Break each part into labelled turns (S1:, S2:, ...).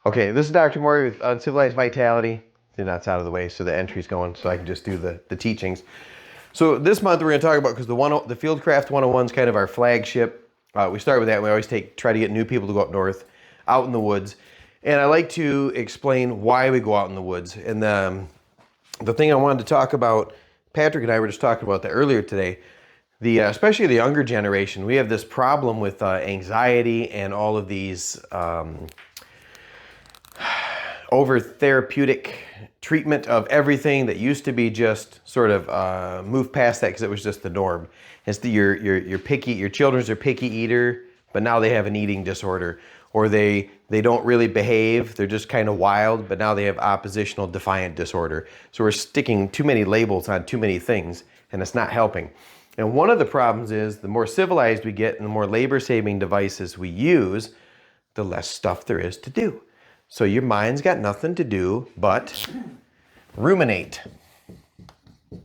S1: Okay, this is Dr. Maury with Uncivilized Vitality. That's out of the way, so the entry's going, so I can just do the teachings. So this month we're going to talk about, because the Fieldcraft 101 is kind of our flagship. We start with that. We always try to get new people to go up north, out in the woods. And I like to explain why we go out in the woods. And the thing I wanted to talk about, Patrick and I were just talking about that earlier today, especially the younger generation, we have this problem with anxiety and all of these over therapeutic treatment of everything that used to be just sort of move past that because it was just the norm. It's your children's are picky eater, but now they have an eating disorder, or they don't really behave. They're just kind of wild, but now they have oppositional defiant disorder. So we're sticking too many labels on too many things, and it's not helping. And one of the problems is the more civilized we get and the more labor-saving devices we use, the less stuff there is to do. So your mind's got nothing to do but ruminate. All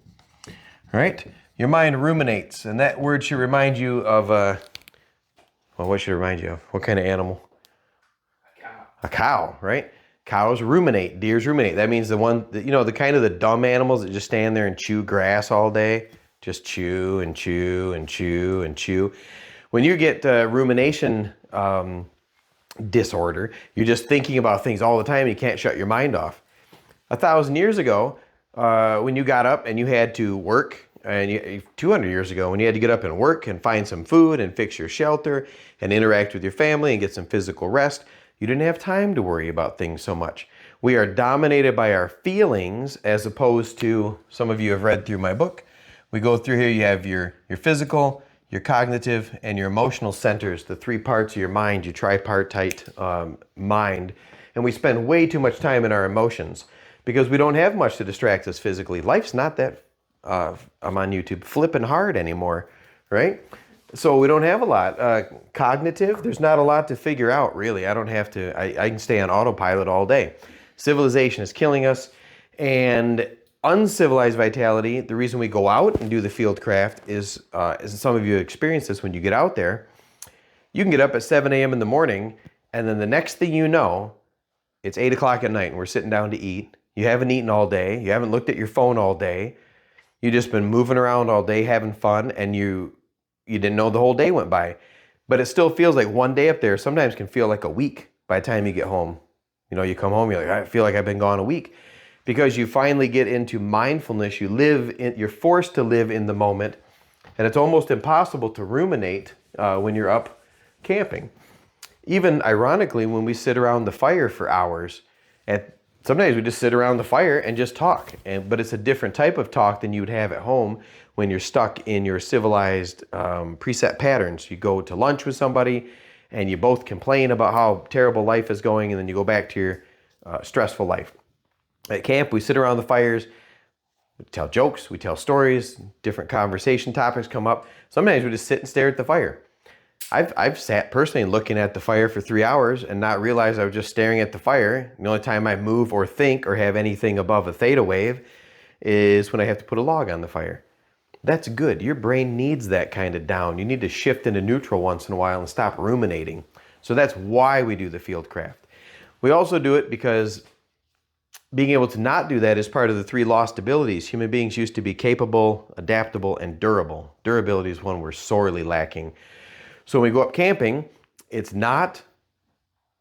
S1: right? Your mind ruminates, and that word should remind you of, well, what should it remind you of? What kind of animal?
S2: A cow.
S1: A cow, right? Cows ruminate, deers ruminate. That means the kind of the dumb animals that just stand there and chew grass all day. Just chew and chew and chew and chew. When you get rumination disorder, you're just thinking about things all the time. You can't shut your mind off. 1,000 years ago, when you got up and you had to work, and 200 years ago, when you had to get up and work and find some food and fix your shelter and interact with your family and get some physical rest, you didn't have time to worry about things so much. We are dominated by our feelings, as opposed to, some of you have read through my book. We go through here, you have your physical, your cognitive, and your emotional centers, the three parts of your mind, your tripartite mind. And we spend way too much time in our emotions because we don't have much to distract us physically. Life's not that, I'm on YouTube, flipping hard anymore, right? So we don't have a lot. Cognitive, there's not a lot to figure out, really. I don't have to, I can stay on autopilot all day. Civilization is killing us. And uncivilized vitality, the reason we go out and do the fieldcraft is, as some of you experience this when you get out there, you can get up at 7 a.m. in the morning, and then the next thing you know, it's 8 o'clock at night and we're sitting down to eat. You haven't eaten all day. You haven't looked at your phone all day. You've just been moving around all day having fun, and you didn't know the whole day went by. But it still feels like one day up there sometimes can feel like a week by the time you get home. You come home, you're like, I feel like I've been gone a week. Because you finally get into mindfulness, you're forced to live in the moment, and it's almost impossible to ruminate when you're up camping. Even ironically, when we sit around the fire for hours, and sometimes we just sit around the fire and just talk, but it's a different type of talk than you would have at home when you're stuck in your civilized preset patterns. You go to lunch with somebody, and you both complain about how terrible life is going, and then you go back to your stressful life. At camp, we sit around the fires, we tell jokes, we tell stories, different conversation topics come up. Sometimes we just sit and stare at the fire. I've sat personally looking at the fire for 3 hours and not realized I was just staring at the fire. The only time I move or think or have anything above a theta wave is when I have to put a log on the fire. That's good. Your brain needs that kind of down. You need to shift into neutral once in a while and stop ruminating. So that's why we do the fieldcraft. We also do it because being able to not do that is part of the 3 lost abilities. Human beings used to be capable, adaptable, and durable. Durability is one we're sorely lacking. So when we go up camping, it's not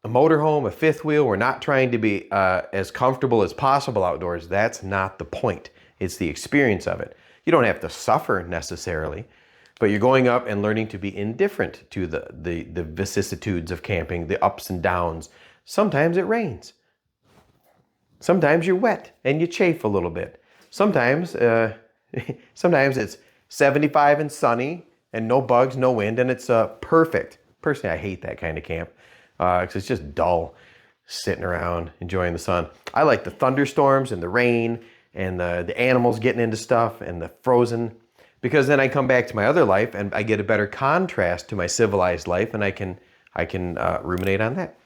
S1: a motorhome, a fifth wheel. We're not trying to be as comfortable as possible outdoors. That's not the point. It's the experience of it. You don't have to suffer necessarily, but you're going up and learning to be indifferent to the vicissitudes of camping, the ups and downs. Sometimes it rains. Sometimes you're wet and you chafe a little bit. Sometimes it's 75 and sunny and no bugs, no wind, and it's perfect. Personally, I hate that kind of camp because it's just dull, sitting around enjoying the sun. I like the thunderstorms and the rain and the animals getting into stuff and the frozen, because then I come back to my other life and I get a better contrast to my civilized life, and I can ruminate on that.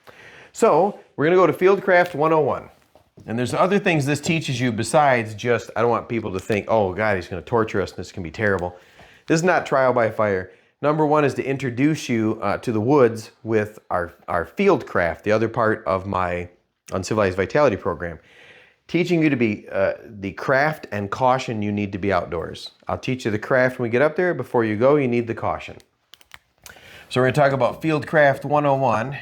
S1: So we're going to go to Fieldcraft 101. And there's other things this teaches you besides just, I don't want people to think, oh God, he's going to torture us and this can be terrible. This is not trial by fire. Number one is to introduce you to the woods with our fieldcraft, the other part of my Uncivilized Vitality Program, teaching you to be the craft and caution you need to be outdoors. I'll teach you the craft when we get up there. Before you go, you need the caution. So we're going to talk about Fieldcraft 101,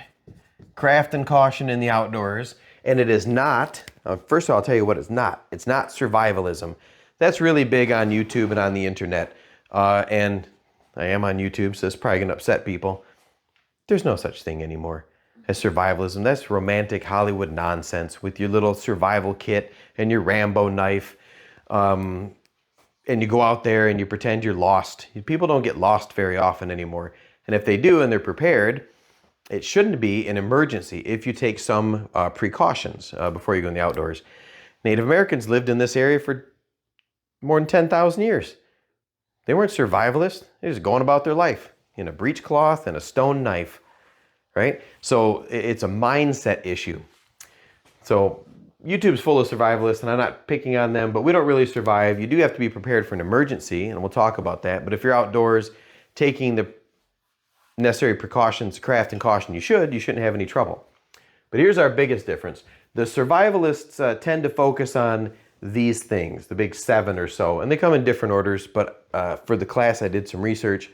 S1: craft and caution in the outdoors. And it is not, first of all, I'll tell you what it's not. It's not survivalism. That's really big on YouTube and on the internet. And I am on YouTube, so it's probably going to upset people. There's no such thing anymore as survivalism. That's romantic Hollywood nonsense with your little survival kit and your Rambo knife. And you go out there and you pretend you're lost. People don't get lost very often anymore. And if they do and they're prepared, it shouldn't be an emergency if you take some precautions before you go in the outdoors. Native Americans lived in this area for more than 10,000 years. They weren't survivalists. They were just going about their life in a breechcloth and a stone knife, right? So it's a mindset issue. So YouTube's full of survivalists, and I'm not picking on them, but we don't really survive. You do have to be prepared for an emergency, and we'll talk about that. But if you're outdoors taking the necessary precautions, craft and caution, you shouldn't have any trouble. But here's our biggest difference. The survivalists tend to focus on these things, the big 7 or so, and they come in different orders, but for the class I did some research.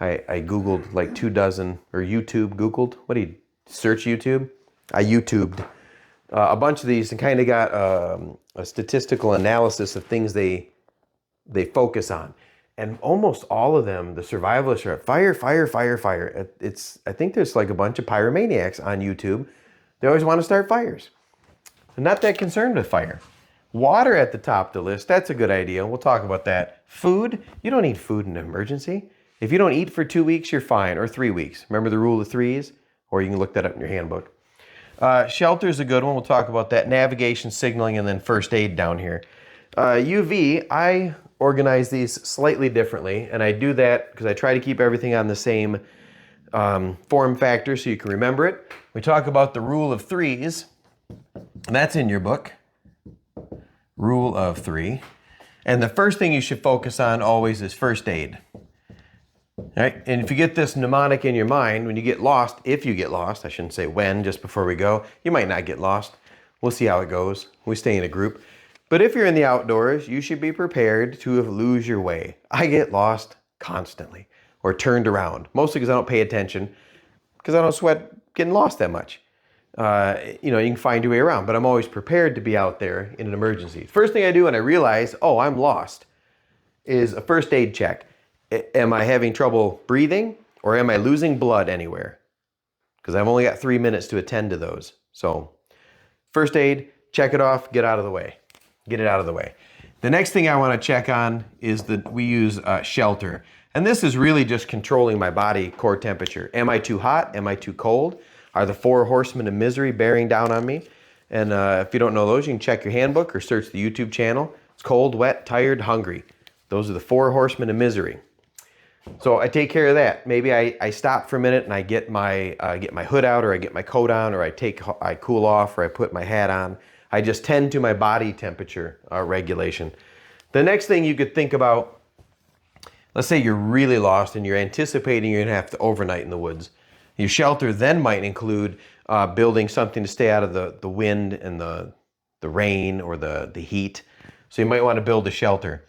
S1: I Googled like 24, or YouTube Googled. What do you search YouTube? I YouTubed a bunch of these and kind of got a statistical analysis of things they focus on. And almost all of them, the survivalists are fire, fire, fire, fire. I think there's like a bunch of pyromaniacs on YouTube. They always want to start fires. They're not that concerned with fire. Water at the top of the list, that's a good idea. We'll talk about that. Food, you don't need food in an emergency. If you don't eat for 2 weeks, you're fine, or 3 weeks. Remember the rule of threes? Or you can look that up in your handbook. Shelter's a good one. We'll talk about that. Navigation, signaling, and then first aid down here. UV, I organize these slightly differently, and I do that because I try to keep everything on the same form factor so you can remember it. We talk about the rule of threes, and that's in your book. Rule of 3. And the first thing you should focus on always is first aid. All right? And if you get this mnemonic in your mind, when you get lost, if you get lost, I shouldn't say when, just before we go, you might not get lost. We'll see how it goes. We stay in a group. But if you're in the outdoors, you should be prepared to lose your way. I get lost constantly or turned around, mostly because I don't pay attention, because I don't sweat getting lost that much. You can find your way around, but I'm always prepared to be out there in an emergency. First thing I do when I realize, I'm lost, is a first aid check. Am I having trouble breathing, or am I losing blood anywhere? Because I've only got 3 minutes to attend to those. So first aid, check it off, get out of the way. Get it out of the way. The next thing I want to check on is that we use shelter. And this is really just controlling my body core temperature. Am I too hot? Am I too cold? Are the 4 horsemen of misery bearing down on me? And if you don't know those, you can check your handbook or search the YouTube channel. It's cold, wet, tired, hungry. Those are the 4 horsemen of misery. So I take care of that. Maybe I stop for a minute and I get my hood out, or I get my coat on, or I cool off, or I put my hat on. I just tend to my body temperature regulation. The next thing you could think about, let's say you're really lost and you're anticipating you're going to have to overnight in the woods. Your shelter then might include building something to stay out of the wind and the rain or the heat. So you might want to build a shelter.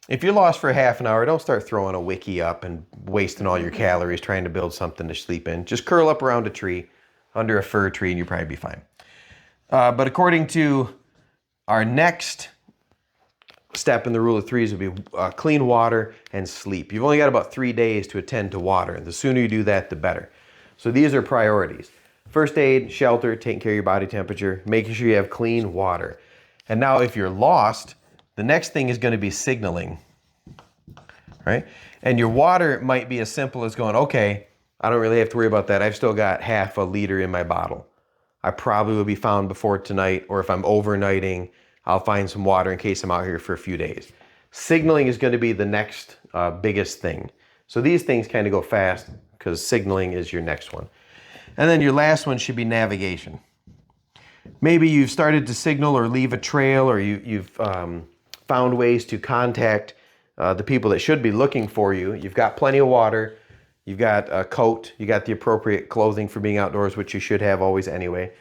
S1: If you're lost for half an hour, don't start throwing a wiki up and wasting all your calories trying to build something to sleep in. Just curl up around a tree, under a fir tree, and you'll probably be fine. But according to our next step in the rule of threes would be clean water and sleep. You've only got about 3 days to attend to water. The sooner you do that, the better. So these are priorities. First aid, shelter, taking care of your body temperature, making sure you have clean water. And now if you're lost, the next thing is going to be signaling, right? And your water might be as simple as going, okay, I don't really have to worry about that. I've still got half a liter in my bottle. I probably will be found before tonight, or if I'm overnighting, I'll find some water in case I'm out here for a few days. Signaling is going to be the next biggest thing. So these things kind of go fast because signaling is your next one. And then your last one should be navigation. Maybe you've started to signal or leave a trail, or you've found ways to contact the people that should be looking for you. You've got plenty of water. You've got a coat. You got the appropriate clothing for being outdoors, which you should have always anyway.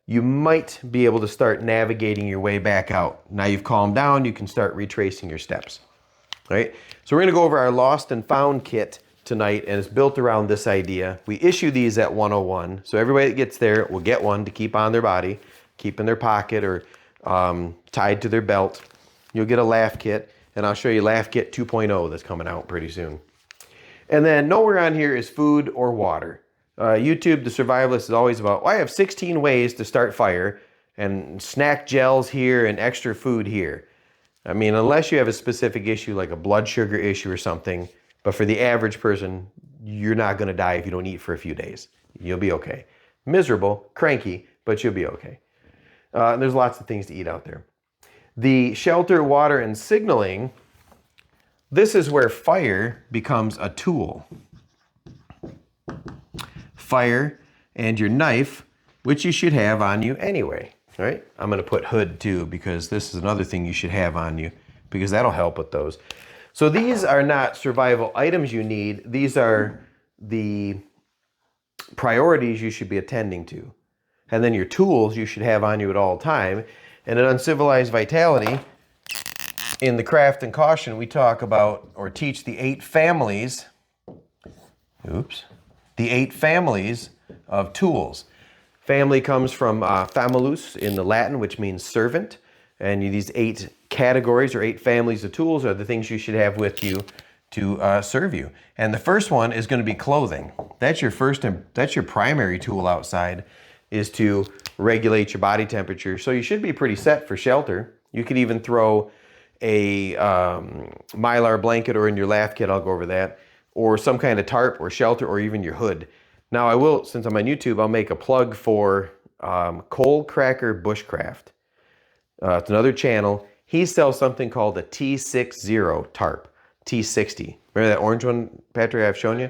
S1: you might be able to start navigating your way back out. Now you've calmed down, you can start retracing your steps. All right? So we're going to go over our lost and found kit tonight, and it's built around this idea. We issue these at 101, so everybody that gets there will get one to keep on their body, keep in their pocket or tied to their belt. You'll get a laugh kit, and I'll show you Laugh Kit 2.0 that's coming out pretty soon. And then nowhere on here is food or water. YouTube, the survivalist, is always about, well, I have 16 ways to start fire, and snack gels here and extra food here. I mean, unless you have a specific issue like a blood sugar issue or something, but for the average person, you're not going to die if you don't eat for a few days. You'll be okay. Miserable, cranky, but you'll be okay. There's lots of things to eat out there. The shelter, water, and signaling, this is where fire becomes a tool. Fire and your knife, which you should have on you anyway, right? I'm going to put hood too, because this is another thing you should have on you, because that'll help with those. So these are not survival items you need. These are the priorities you should be attending to. And then your tools you should have on you at all time. And in Uncivilized Vitality, in the Craft and Caution, we talk about or teach the 8 families, the 8 families of tools. Family comes from famulus in the Latin, which means servant. And these 8 categories or 8 families of tools are the things you should have with you to serve you. And the first one is going to be clothing. That's your primary tool outside, is to regulate your body temperature. So you should be pretty set for shelter. You could even throw a mylar blanket, or in your laugh kit, I'll go over that, or some kind of tarp or shelter, or even your hood. Now I will, since I'm on YouTube, I'll make a plug for Coal Cracker Bushcraft. It's another channel. He sells something called a T60 tarp. T60. Remember that orange one, Patrick, I've shown you?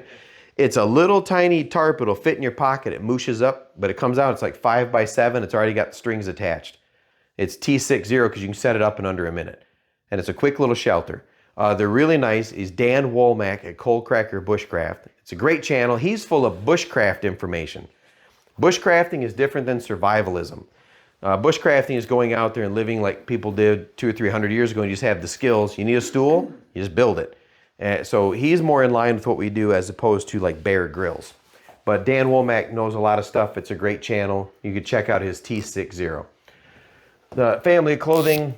S1: It's a little tiny tarp. It'll fit in your pocket. It mooshes up, but it comes out. It's like 5 by 7. It's already got strings attached. It's T60 because you can set it up in under a minute. And it's a quick little shelter. They're really nice. He's Dan Womack at Coal Cracker Bushcraft. It's a great channel. He's full of bushcraft information. Bushcrafting is different than survivalism. Bushcrafting is going out there and living like people did 200 or 300 years ago, and you just have the skills. You need a stool, you just build it. So he's more in line with what we do as opposed to like Bear Grylls. But Dan Womack knows a lot of stuff. It's a great channel. You could check out his T60. The family of clothing,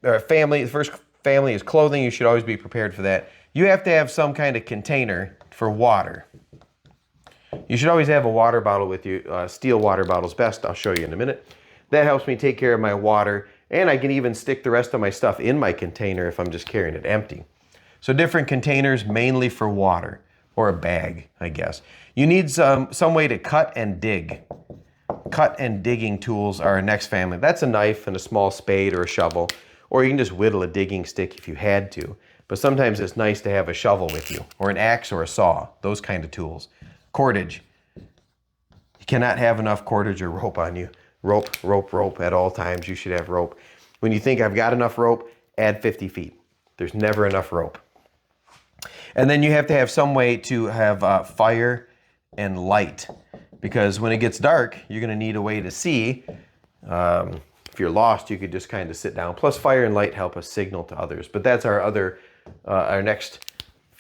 S1: the first family is clothing. You should always be prepared for that. You have to have some kind of container for water. You should always have a water bottle with you. Steel water bottle's best. I'll show you in a minute. That helps me take care of my water, and I can even stick the rest of my stuff in my container if I'm just carrying it empty. So different containers, mainly for water, or a bag, I guess. You need some way to cut and dig. Cut and digging tools are our next family. That's a knife and a small spade or a shovel, or you can just whittle a digging stick if you had to. But sometimes it's nice to have a shovel with you, or an axe or a saw, those kind of tools. Cordage. You cannot have enough cordage or rope on you. Rope at all times. You should have rope. When you think I've got enough rope, add 50 feet. There's never enough rope. And then you have to have some way to have fire and light, because when it gets dark, you're going to need a way to see. If you're lost, you could just kind of sit down. Plus, fire and light help us signal to others. But that's our next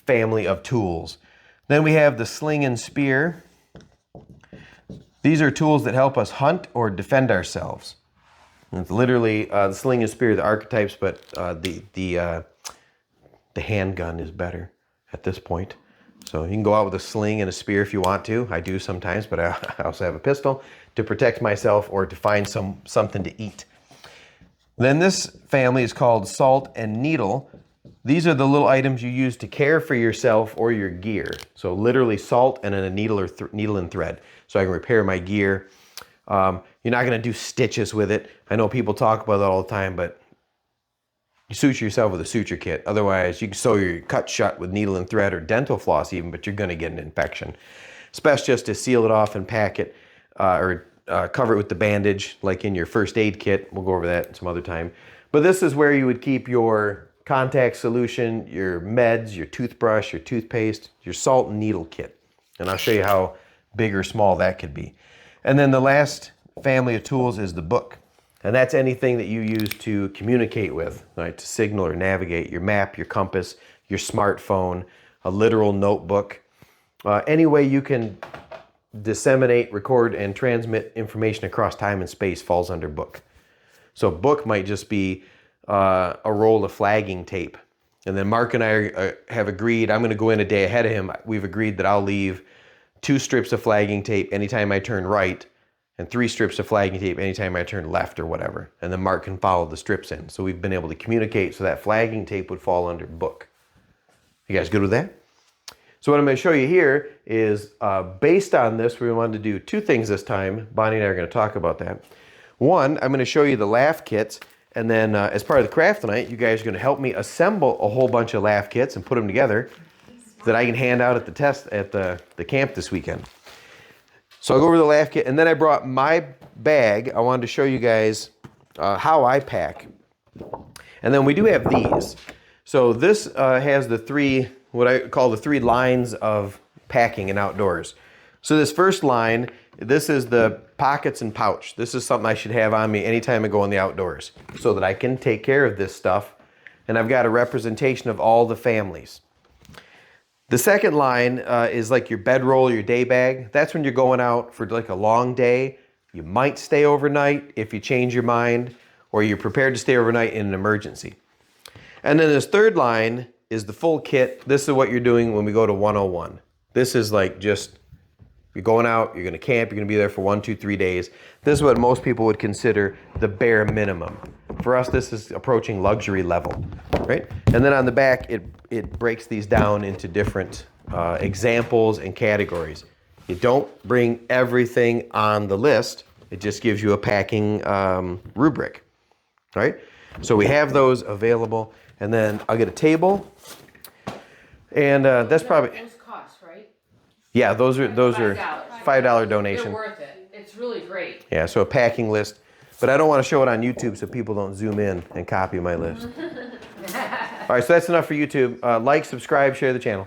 S1: family of tools. Then we have the sling and spear. These are tools that help us hunt or defend ourselves. And it's literally the sling and spear, the archetypes, but the handgun is better at this point. So you can go out with a sling and a spear if you want to. I do sometimes, but I also have a pistol to protect myself or to find something to eat. Then this family is called salt and needle. These are the little items you use to care for yourself or your gear. So literally salt and then a needle or needle and thread, so I can repair my gear. You're not going to do stitches with it. I know people talk about that all the time, but you suture yourself with a suture kit. Otherwise, you can sew your cut shut with needle and thread or dental floss even, but you're going to get an infection. It's best just to seal it off and pack it or cover it with the bandage like in your first aid kit. We'll go over that some other time. But this is where you would keep your contact solution, your meds, your toothbrush, your toothpaste, your salt and needle kit. And I'll show you how big or small that could be. And then the last family of tools is the book. And that's anything that you use to communicate with, right? To signal or navigate, your map, your compass, your smartphone, a literal notebook. Any way you can disseminate, record, and transmit information across time and space falls under book. So book might just be a roll of flagging tape. And then Mark and I have agreed, I'm going to go in a day ahead of him. We've agreed that I'll leave 2 strips of flagging tape anytime I turn right, and 3 strips of flagging tape anytime I turn left or whatever. And then Mark can follow the strips in. So we've been able to communicate so that flagging tape would fall under book. You guys good with that? So what I'm going to show you here is based on this, we wanted to do 2 things this time. Bonnie and I are going to talk about that. One, I'm going to show you the laugh kits. And then as part of the craft tonight, you guys are going to help me assemble a whole bunch of laugh kits and put them together so that I can hand out at the test at the camp this weekend. So I'll go over the laugh kit, and then I brought my bag. I wanted to show you guys how I pack. And then we do have these. So this has the 3, what I call the 3 lines of packing and outdoors. So this first line, this is the pockets and pouch. This is something I should have on me anytime I go in the outdoors so that I can take care of this stuff. And I've got a representation of all the families. The second line is like your bedroll, your day bag. That's when you're going out for like a long day. You might stay overnight if you change your mind, or you're prepared to stay overnight in an emergency. And then this third line is the full kit. This is what you're doing when we go to 101. This is like just, you're going out, you're going to camp, you're going to be there for 1, 2, 3 days. This is what most people would consider the bare minimum. For us, this is approaching luxury level, right? And then on the back, it breaks these down into different examples and categories. You don't bring everything on the list. It just gives you a packing rubric, right? So we have those available. And then I'll get a table. And that's probably...
S2: Those cost, right?
S1: Yeah, those are $5 donation.
S2: They're worth it. It's really great.
S1: Yeah, so a packing list. But I don't want to show it on YouTube so people don't zoom in and copy my list. All right, so that's enough for YouTube. Like, subscribe, share the channel.